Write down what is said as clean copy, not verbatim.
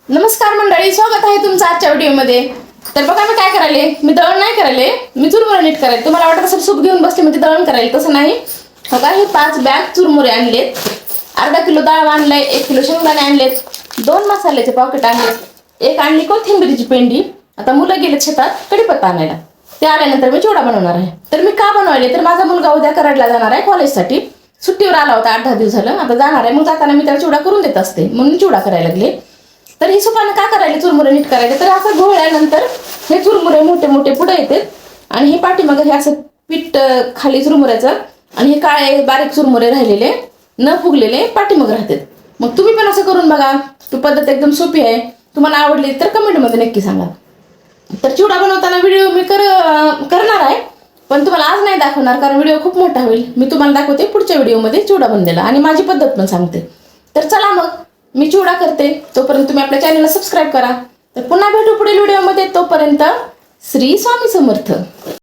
नमस्कार मंडळी, स्वागत आहे तुमचं आजच्या व्हिडिओमध्ये. तर बघा मी काय करायले, मी दळण नाही करायले, मी चुरमुरे नीट करायले. तुम्हाला वाटत असेल सूप घेऊन बसले म्हणजे दळण करायला, तसं नाही. हो का, हे 5 बॅग चुरमुरे आणलेत, अर्धा किलो डाळ आणलाय, 1 किलो शेंगदाणे आणलेत, 2 मसाल्याचे पॉकेट आणलेत, एक आणली कोथिंबीरची पेंडी. आता मुलं गेलेत शेतात कढीपत्ता आणायला, ते आल्यानंतर मी चिवडा बनवणार आहे. तर मी का बनवायले, तर माझा मुलगा उद्या कराडला जाणार आहे कॉलेजसाठी, सुट्टीवर आला होता 8-10 दिवस झालं, आता जाणार आहे. मग जाताना मी त्याला चिवडा करून देत असते, म्हणून चिवडा करायला लागले. तर ही सुपानं का करायला, चुरमुरे नीट करायचे. तर असं घोळल्यानंतर हे चुरमुरे मोठे मोठे पुढे येतात आणि हे पाठीमागं हे असं पीठ खाली चुरमुऱ्याचं, आणि हे काळे बारीक चुरमुरे राहिलेले न फुगलेले पाठीमागं राहतात. मग तुम्ही पण असं करून बघा, ती पद्धत एकदम सोपी आहे. तुम्हाला आवडली तर कमेंटमध्ये नक्की सांगा. तर चिवडा बनवताना व्हिडिओ मी करणार आहे, पण तुम्हाला आज नाही दाखवणार, कारण व्हिडिओ खूप मोठा होईल. मी तुम्हाला दाखवते पुढच्या व्हिडिओमध्ये चिवडा बनलेला, आणि माझी पद्धत पण सांगते. तर चला मग मी चिवडा करते, तोपर्यंत तुम्ही आपल्या चॅनलला सबस्क्राईब करा. तर पुन्हा भेटू पुढील व्हिडिओमध्ये, तोपर्यंत श्री स्वामी समर्थ.